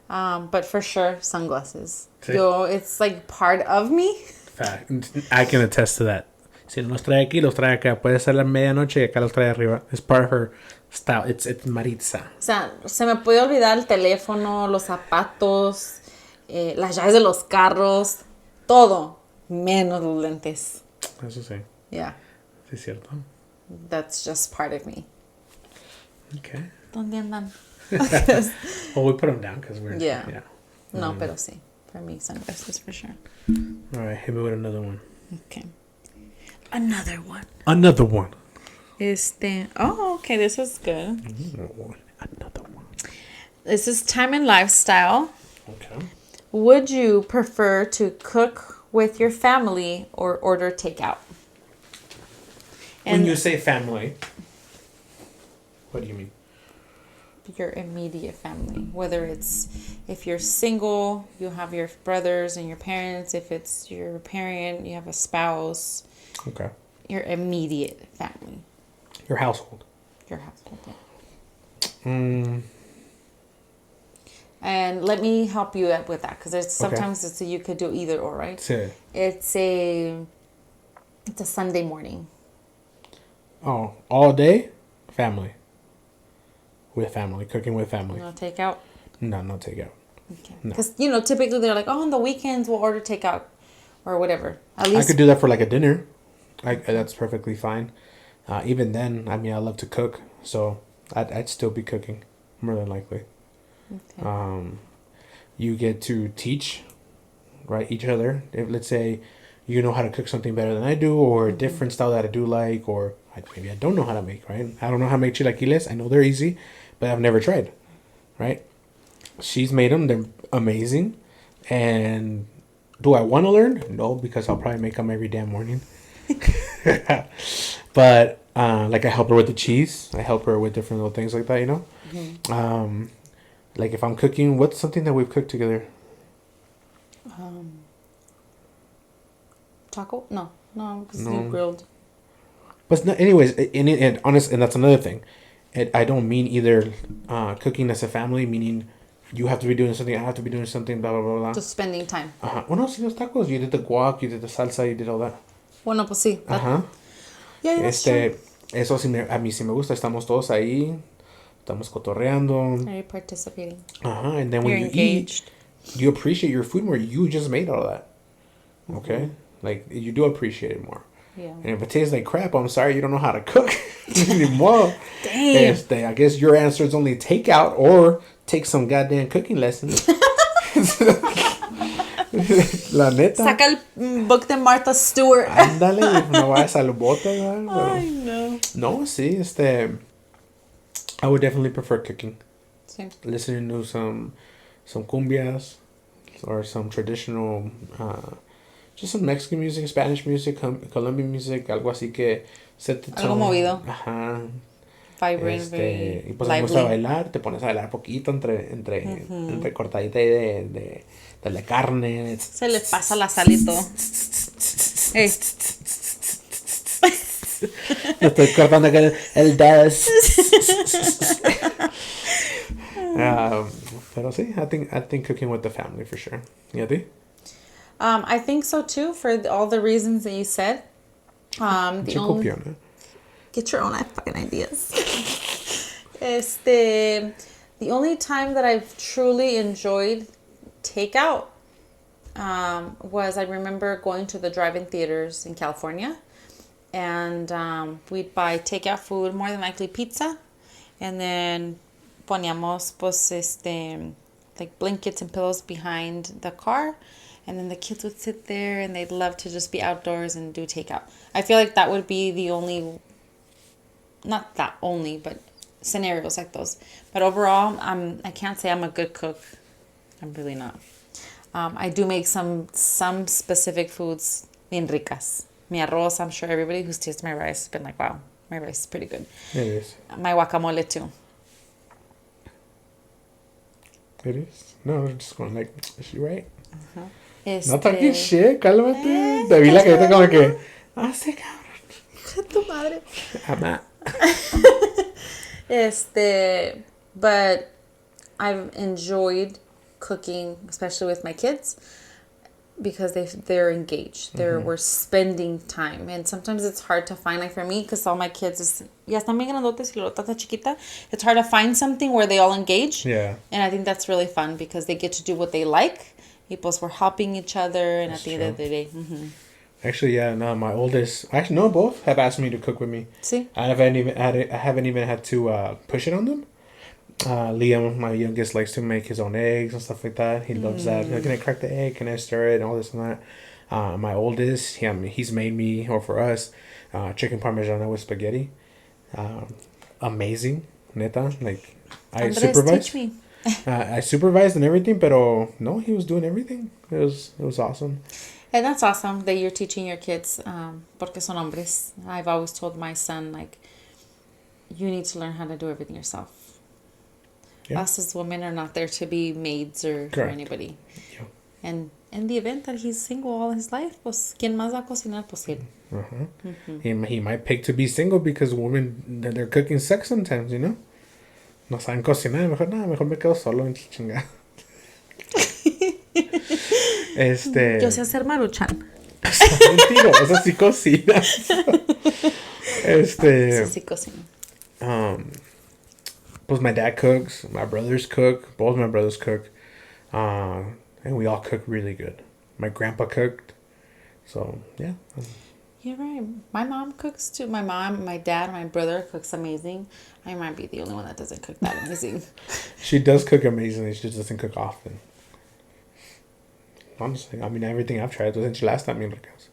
But for sure, sunglasses. Sí. It's like part of me. Fact. I can attest to that. Si no los trae aquí, los trae acá. Puede ser la medianoche y acá los trae arriba. It's part of her style. It's Maritza. O sea, se me puede olvidar el teléfono, los zapatos, las llaves de los carros, todo, menos los lentes. Eso sí. Yeah. Sí, es cierto. That's just part of me. Okay. ¿Dónde andan? Well, we put them down because we're. Yeah. No, pero sí. For me, sunglasses for sure. All right, hit me with another one. Okay. Another one. Another one. Oh, okay, this is good. Another one. This is time and lifestyle. Okay. Would you prefer to cook with your family or order takeout? When you say family, what do you mean? Your immediate family, whether it's if you're single, you have your brothers and your parents. If it's your parent, you have a spouse. Okay. Your immediate family. Your household. Your household. Yeah. And let me help you out with that, because sometimes it's you could do either or, right? Sí. It's a Sunday morning. Oh, all day, family. With family, cooking with family. No takeout. No takeout. Okay. No. Because typically they're like, on the weekends we'll order takeout, or whatever. At least I could do that for like a dinner. That's perfectly fine. Even then, I mean, I love to cook, so I'd still be cooking more than likely. Okay. You get to teach, right, each other. If let's say you know how to cook something better than I do, or a different style that I do like, or maybe I don't know how to make, right? I don't know how to make chilaquiles. I know they're easy, but I've never tried, right? She's made them. They're amazing. And do I want to learn? No, because I'll probably make them every damn morning. But like I help her with the cheese. I help her with different little things like that, you know? Mm-hmm. Like if I'm cooking, what's something that we've cooked together? Taco? No, because you grilled. But no, anyways, and honest, and that's another thing. I don't mean either cooking as a family, meaning you have to be doing something, I have to be doing something, blah, blah, blah, blah. Just spending time. Well, no, si los tacos, you did the guac, you did the salsa, you did all that. Bueno, pues sí. Yeah, that's true. Eso sí a mí sí me gusta. Estamos todos ahí, estamos cotorreando. Are you participating? And then when You're you engaged. eat, you appreciate your food more. You just made all that. Okay? Like, you do appreciate it more. Yeah. And if it tastes like crap, I'm sorry, you don't know how to cook anymore. Damn. I guess your answer is only takeout or take some goddamn cooking lessons. La neta. Saca el book de Martha Stewart. Ándale, no vayas al bote, ¿verdad? Ay, no. No, sí, I would definitely prefer cooking. Sí. Listening to some cumbias or some traditional, just some Mexican music, Spanish music, Colombian music, algo así que set the tone. Algo movido. Ajá. Vibrant, very Y pues lively. vamos a bailar, te pones a bailar poquito entre cortadita y de la carne. Se le pasa la sal y todo. Hey. Estoy cortando acá el das. Pero sí, I think cooking with the family for sure. ¿Y a ti? I think so too, for all the reasons that you said. Get your own fucking ideas. The only time that I've truly enjoyed takeout was, I remember going to the drive-in theaters in California, and we'd buy takeout food, more than likely pizza, and then poníamos pues like blankets and pillows behind the car, and then the kids would sit there and they'd love to just be outdoors and do takeout. I feel like that would be the only, not that only, but scenarios like those. But overall, I can't say I'm a good cook. I'm really not. I do make some specific foods bien ricas. Mi arroz, I'm sure everybody who's tasted my rice has been like, wow, my rice is pretty good. It is. My guacamole too. It is. No, I'm just going like, is she right? Uh-huh. No talking shit, cálmate. Te vi la carita como que, sí, cabrón. Tu madre. Ama. But I've enjoyed cooking, especially with my kids, because they're engaged. We're spending time, and sometimes it's hard to find, like for me, because all my kids ya están bien grandotes y la otra está chiquita. It's hard to find something where they all engage. Yeah. And I think that's really fun because they get to do what they like. Y pues we're helping each other, and That's at the end of the day. Actually, yeah, no, my oldest, actually, no, both have asked me to cook with me. See? I haven't even had to push it on them. Liam, my youngest, likes to make his own eggs and stuff like that. He loves that. Can I crack the egg? Can I stir it? And all this and that. My oldest, he's made me, or for us, chicken parmigiano with spaghetti. Amazing, neta. Like, I Andres, supervised. teach me. I supervised and everything, pero no, he was doing everything. It was awesome. And that's awesome that you're teaching your kids, porque son hombres. I've always told my son, like, you need to learn how to do everything yourself. Yeah. Us as women are not there to be maids or for anybody. Yeah. And in the event that he's single all his life, pues, ¿quién más va a cocinar? Pues él. He might pick to be single because women, their cooking sucks sometimes, you know? No saben cocinar, mejor me quedo solo en chingada. Yo sé hacer maruchan. Mentira, eso sí cocina. Eso sí cocina. Pues my dad cooks, my brothers cook, both my brothers cook, and we all cook really good. My grandpa cooked, so yeah. You're right. My mom cooks too. My mom, my dad, my brother cooks amazing. I might be the only one that doesn't cook that amazing. She does cook amazingly, she just doesn't cook often. Honestly, I mean, everything I've tried was enchiladas también ricas.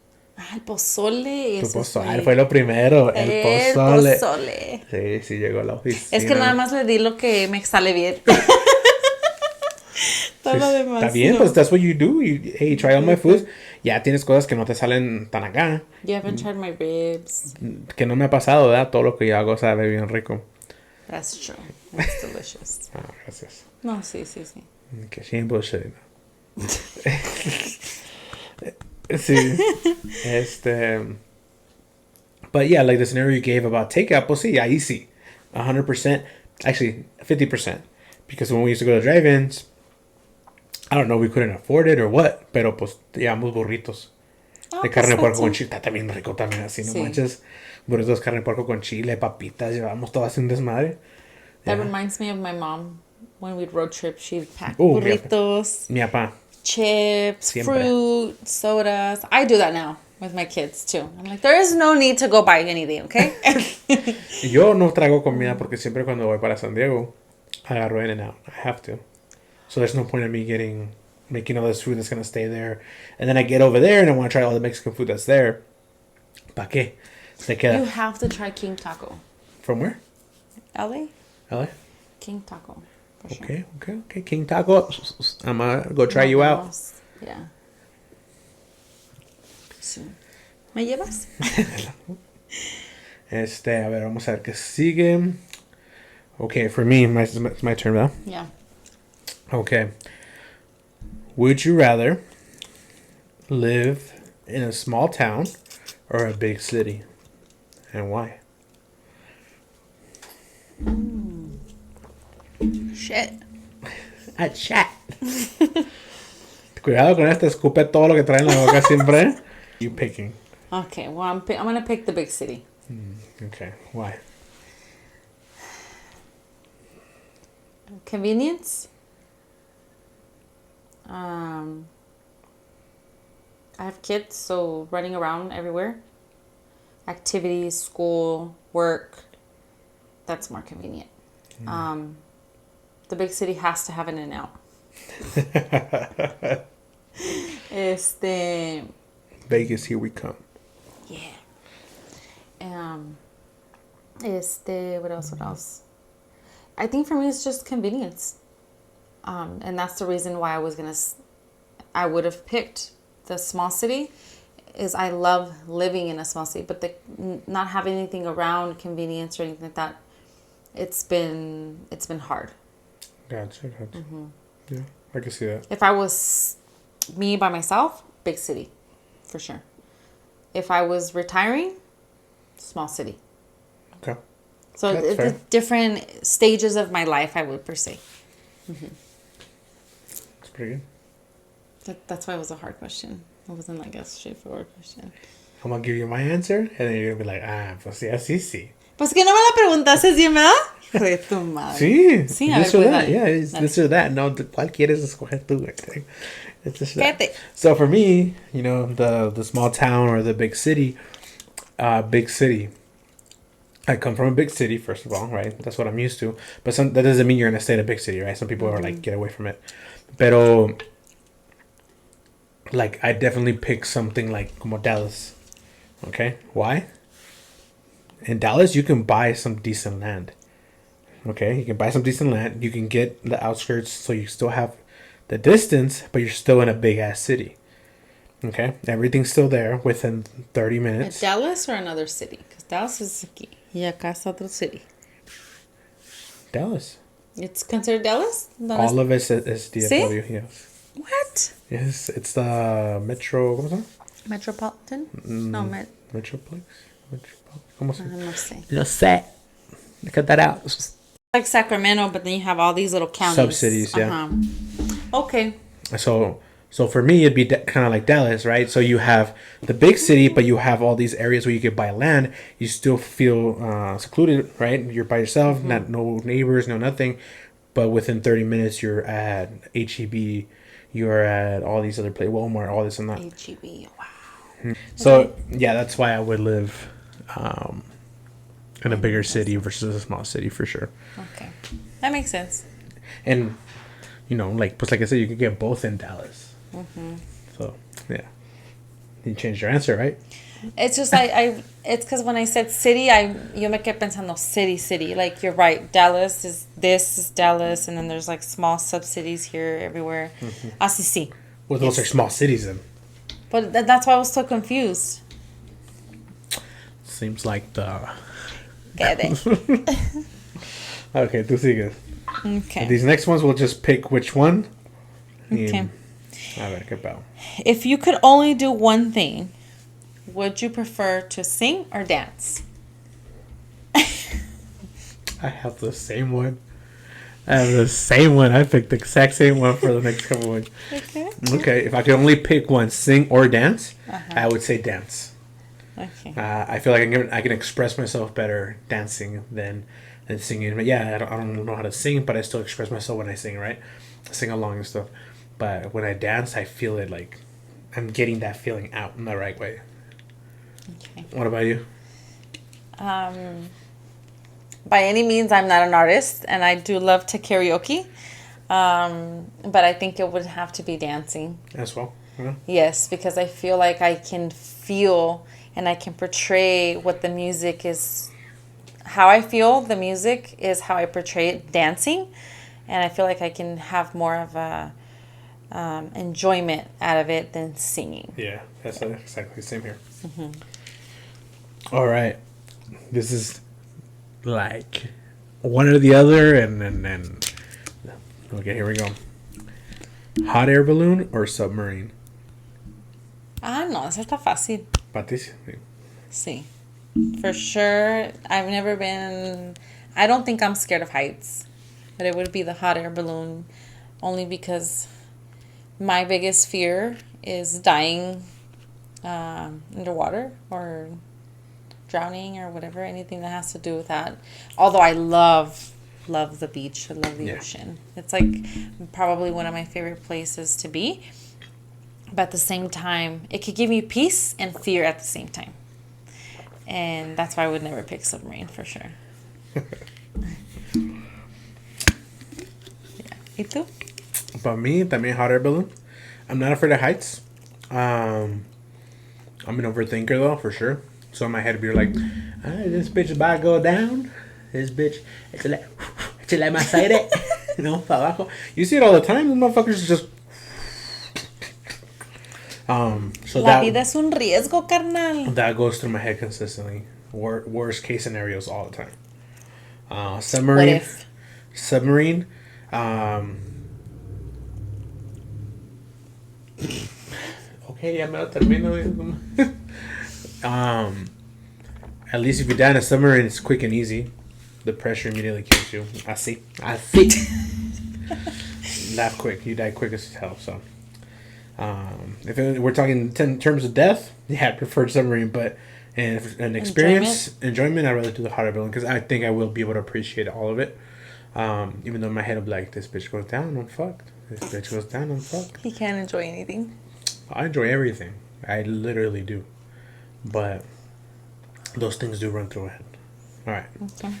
El pozole. Tu pozole fue lo primero, el pozole. pozole. Sí, llegó a la oficina. Es que nada más le di lo que me sale bien. Todo lo demás. Está bien, pues that's what you do. Hey, try all my foods. Ya tienes cosas que no te salen tan acá. You haven't tried my ribs. Que no me ha pasado, ¿verdad? Todo lo que yo hago sabe bien rico. That's true. That's delicious. Gracias. No, sí. Que sin bullshit. Sí. But yeah, like the scenario you gave about takeout, pues sí, ahí sí. 100%. Actually, 50%. Because when we used to go to drive-ins, I don't know, we couldn't afford it or what, pero pues llevamos burritos. De carne de puerco con chile. Está también rico también así, no manches. Burritos de carne de puerco con chile, papitas, llevamos todo así un desmadre. That reminds me of my mom. When we'd road trip, she'd pack burritos. Mi papá. chips, Siempre. fruit, sodas. I do that now with my kids too. I'm like, there is no need to go buy anything, okay? Yo no traigo comida porque siempre cuando voy para San Diego, agarro In-N-Out. I have to. So there's no point in me making all this food that's going to stay there. And then I get over there and I want to try all the Mexican food that's there. ¿Pa qué? Se queda. You have to try King Taco. From where? LA? LA? King Taco. For sure. Okay. King Taco. I'm going to go try you out. Yeah. Sí. ¿Me llevas? A ver, vamos a ver qué sigue. Okay, for me, it's my turn, ¿verdad? Yeah. Okay. Would you rather live in a small town or a big city? And why? Shit. A chat. Cuidado con esta, escupe todo lo que trae en la boca siempre. You picking. Okay, well, I'm going to pick the big city. Okay, why? Convenience. I have kids, so running around everywhere. Activities, school, work. That's more convenient. The big city has to have an In-N-Out. Vegas, here we come. Yeah. What else? I think for me it's just convenience. And that's the reason why I would have picked the small city, is I love living in a small city, but not having anything around convenience or anything like that, it's been hard. Gotcha. Yeah, I can see that. If I was me by myself, big city, for sure. If I was retiring, small city. Okay. So That's it's fair. different stages of my life, I would per se. It's pretty good. That's why it was a hard question. It wasn't like a straightforward question. I'm going to give you my answer, and then you're going to be like, pues sí, así sí. Pues que no me la preguntaste bien, ¿verdad? Hijo de tu madre. Sí, a this ver, or pues, that. dale. Yeah, it's Dale. this or that. No, ¿cuál quieres escoger tú? It's just that. Cállate. So for me, the small town or the big city, I come from a big city, first of all, right? That's what I'm used to. But that doesn't mean you're going to stay in a big city, right? Some people are like, get away from it. Pero, like, I definitely pick something like como Dallas. Okay? Why? In Dallas, you can buy some decent land. Okay? You can buy some decent land. You can get the outskirts so you still have the distance, but you're still in a big-ass city. Okay? Everything's still there within 30 minutes. Dallas or another city? Because Dallas is aquí. Y acá es otro city. Dallas. It's considered Dallas? All of it is DFW, ¿Sí? yes. What? Yes, it's the Metro, ¿cómo se llama? Metropolitan? No, Metroplex? ¿Cómo se llama? no sé. No sé. Cut that out. Like Sacramento, but then you have all these little counties. Sub-cities, yeah. Uh-huh. Okay. So for me, it'd be kind of like Dallas, right? So you have the big city, but you have all these areas where you could buy land. You still feel secluded, right? You're by yourself, no neighbors, no nothing. But within 30 minutes, you're at HEB, you're at all these other places, Walmart, all this and that. HEB, wow. So yeah, that's why I would live in a bigger city versus a small city for sure. Okay. That makes sense. And like I said, you could get both in Dallas. So yeah, you changed your answer, right? It's just it's because when I said city, yo me quedé pensando city. Like you're right, Dallas is Dallas, and then there's like small sub-cities here everywhere. Así sí. Well, those are small cities then. But that's why I was so confused. Seems like the... Quede. Okay, tú sigues. Okay. These next ones, we'll just pick which one. Okay. A ver, qué pedo. If you could only do one thing, would you prefer to sing or dance? I have the same one. I picked the exact same one for the next couple ones. Okay, if I could only pick one, sing or dance, I would say dance. Okay. I feel like I can express myself better dancing than singing. But yeah, I don't know how to sing, but I still express myself when I sing, right? I sing along and stuff. but when I dance, I feel it like I'm getting that feeling out in the right way. Okay. What about you? By any means, I'm not an artist, and I do love to karaoke. But I think it would have to be dancing. As well. Yeah. Yes, because I feel like I can feel and I can portray what the music is. How I feel the music is how I portray it dancing. And I feel like I can have more of a enjoyment out of it than singing. Yeah, that's exactly the same here. All right. This is like one or the other, and then okay, here we go. Hot air balloon or submarine? No, eso está fácil. Patricia. Sí. For sure. I've never been... I don't think I'm scared of heights. But it would be the hot air balloon. Only because my biggest fear is dying underwater or drowning or whatever. Anything that has to do with that. Although I love the beach. I love the ocean. It's like probably one of my favorite places to be. But at the same time, it could give me peace and fear at the same time. And that's why I would never pick submarine for sure. ¿Y tú? Para mí, también hot air balloon. I'm not afraid of heights. I'm an overthinker though, for sure. So in my head, be like, this bitch is about to go down. This bitch, échale más aire. No, para abajo. You see it all the time. The motherfuckers just. So La vida es un riesgo, carnal. That goes through my head consistently. Worst case scenarios all the time. Submarine. What if? Submarine. Okay, ya me lo termino. At least if you die in a submarine, it's quick and easy. The pressure immediately kills you. Así. That quick. You die quick as hell, so. If we're talking in terms of death, yeah, I prefer submarine, but an experience, enjoyment, I'd rather do the hot air balloon because I think I will be able to appreciate all of it. Even though in my head I'm like, this bitch goes down, I'm fucked. This bitch goes down, I'm fucked. He can't enjoy anything. I enjoy everything. I literally do. But those things do run through my head. All right. Okay.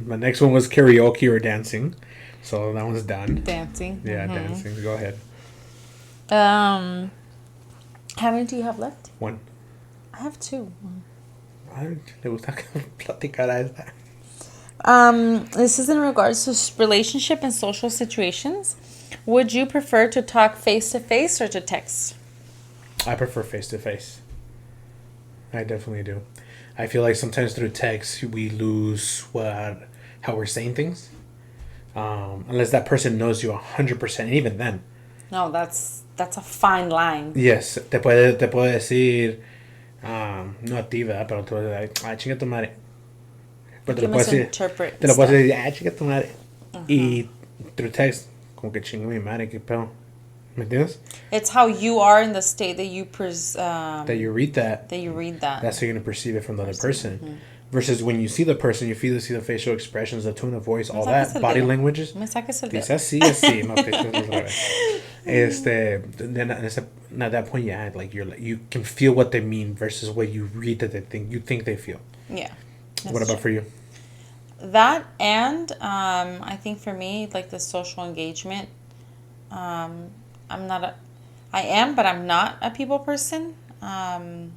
My next one was karaoke or dancing. So that one's done. Dancing. Yeah, dancing. Go ahead. How many do you have left? One. I have two. Le gusta platicar a esa. This is in regards to relationship and social situations. Would you prefer to talk face-to-face or to text? I prefer face-to-face. I definitely do. I feel like sometimes through text we lose how we're saying things. Unless that person knows you 100%, and even then. No, that's a fine line. Yes, te puede decir, no a ti, ¿verdad? Pero tú vas a decir, chinga tu madre. Pero te lo puedes decir, chinga tu madre. Y through text, como que chinga mi madre, qué pedo. ¿Me entiendes? It's how you are in the state that you that you read that. That you read that. That's how you're gonna perceive it from the other person. Mm-hmm. Versus when you see the person, you see the facial expressions, the tone of voice, all that, body languages. Me saques el dedo. Dice así, no then at that point, yeah, like you can feel what they mean versus what you read that you think they feel. Yeah. What about for you? That and I think for me, like the social engagement, I am, but I'm not a people person. I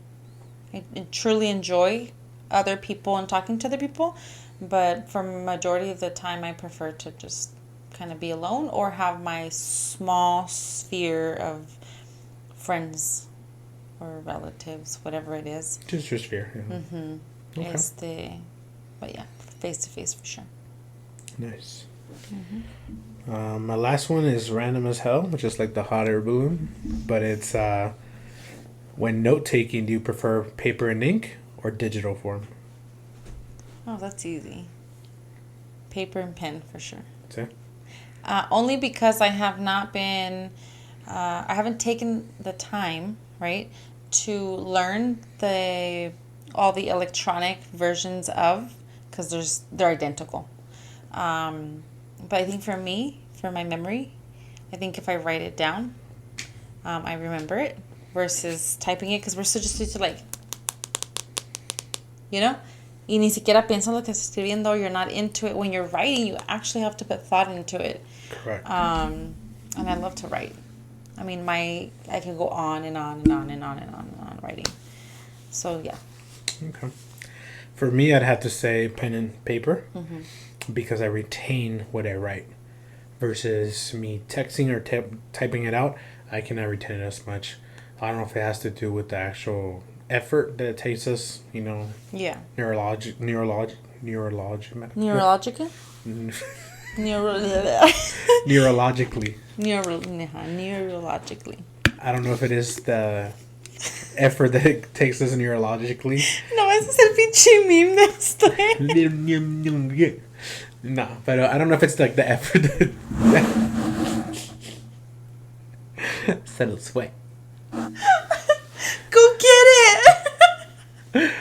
truly enjoy other people and talking to other people, but for majority of the time I prefer to just kind of be alone or have my small sphere of friends or relatives, whatever it is. Just your sphere. Yeah. Okay. But yeah, face to face for sure. Nice. My last one is random as hell, which is like the hot air balloon, but it's when note taking, do you prefer paper and ink or digital form? Oh, that's easy. Paper and pen for sure. Okay. Only because I have not been, I haven't taken the time, right, to learn all the electronic versions of, because they're identical. But I think for me, for my memory, I think if I write it down, I remember it versus typing it because we're so just used to like, you know, y ni siquiera piensas lo que estás escribiendo. You're not into it. When you're writing, you actually have to put thought into it. Correct. And I love to write. I mean, I can go on and on and on and on and on and on writing. So yeah. Okay. For me, I'd have to say pen and paper because I retain what I write versus me texting or typing it out. I cannot retain it as much. I don't know if it has to do with the actual effort that it takes us, you know. Yeah. Neurologically. Neurologically? Neurologically. I don't know if it is the effort that it takes us neurologically. No, ese es el pinche meme de estoy. No, but I don't know if it's like the effort that settle sweat. Go get it.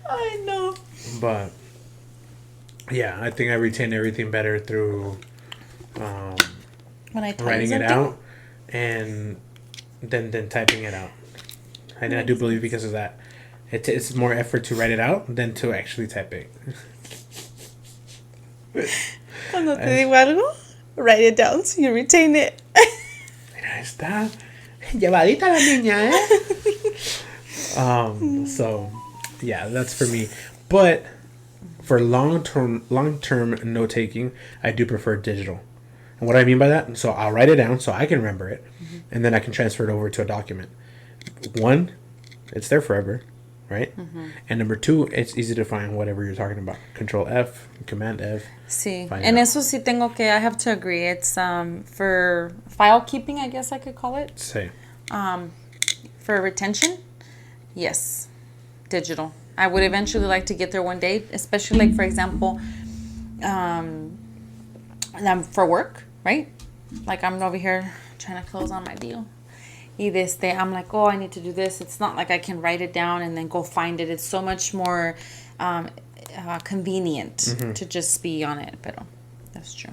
I know. But yeah, I think I retain everything better through When I type writing it something? out and then typing it out. And I do believe because of that, it's more effort to write it out than to actually type it. Cuando te digo algo, write it down so you retain it. Mira, está llevadita la niña, eh? So yeah, that's for me. But for long-term note taking, I do prefer digital. And what I mean by that, so I'll write it down so I can remember it, and then I can transfer it over to a document. One, it's there forever, right? And number two, it's easy to find whatever you're talking about. Control F, Command F. Sí, Find en out. eso sí tengo que, I have to agree. It's for file keeping, I guess I could call it. Say. For retention, yes, digital. I would eventually like to get there one day, especially like, for example, for work, right? Like I'm over here trying to close on my deal. I'm like, oh, I need to do this. It's not like I can write it down and then go find it. It's so much more convenient to just be on it. Pero that's true.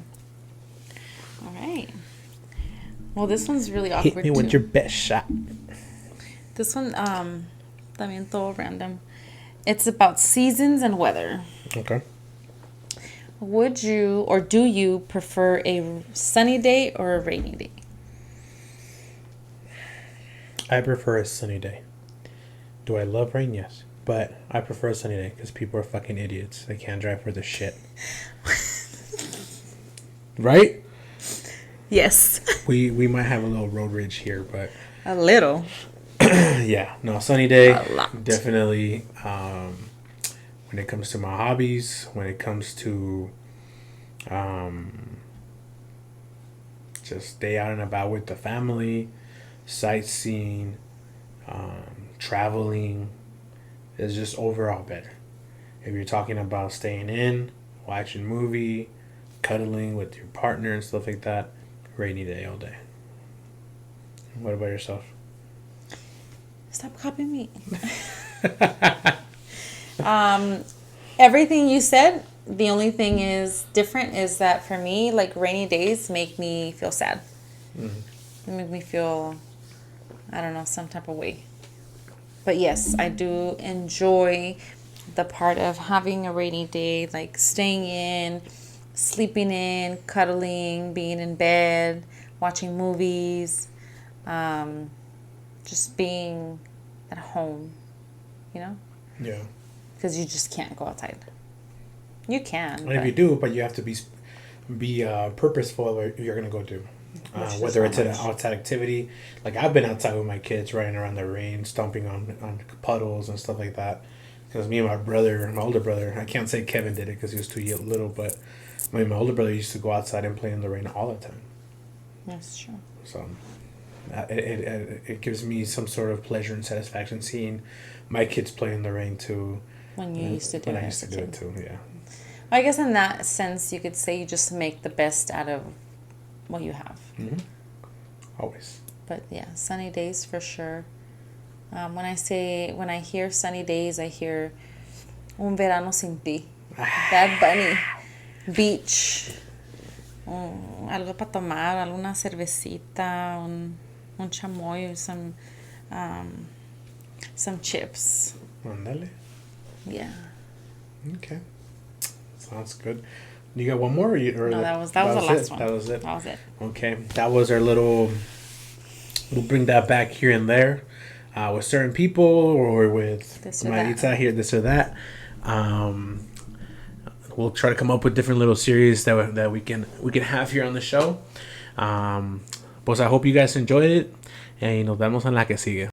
All right. Well, this one's really awkward. Hit me with your best shot. This one, también todo random. It's about seasons and weather. Okay. Would you or do you prefer a sunny day or a rainy day? I prefer a sunny day. Do I love rain? Yes. But I prefer a sunny day because people are fucking idiots. They can't drive for the shit. Right? Yes. We might have a little road rage here, but... A little. Yeah. No, sunny day. A lot. Definitely. When it comes to my hobbies, when it comes to... just stay out and about with the family, sightseeing, traveling is just overall better. If you're talking about staying in, watching a movie, cuddling with your partner and stuff like that, rainy day all day. What about yourself? Stop copying me. Everything you said, the only thing is different is that for me, like rainy days make me feel sad. They make me feel, I don't know, some type of way. But yes, I do enjoy the part of having a rainy day, like staying in, sleeping in, cuddling, being in bed, watching movies, just being at home, you know? Yeah. Because you just can't go outside. You can. And if you do, but you have to be purposeful of what you're going to go do. Whether it's an outside activity. Like I've been outside with my kids running around the rain, stomping on puddles and stuff like that. Because me and my older brother, I can't say Kevin did it because he was too little, but my older brother used to go outside and play in the rain all the time. That's true. So it gives me some sort of pleasure and satisfaction seeing my kids play in the rain too. When you used to do it. When I used to do it too, yeah. I guess in that sense, you could say you just make the best out of what you have. Mm-hmm. Always. But yeah, sunny days for sure. When I hear sunny days, I hear Un Verano Sin Ti. Bad Bunny. Beach. algo para tomar, alguna cervecita, un chamoy, some chips. Ándale. Yeah. Okay. Sounds good. You got one more? No, that was the last one. That was it. That was it. Okay. That was our little... We'll bring that back here and there. With certain people or with This or Maritza that. here, this or that. We'll try to come up with different little series that we can have here on the show. Pues I hope you guys enjoyed it. Y nos vemos en la que sigue.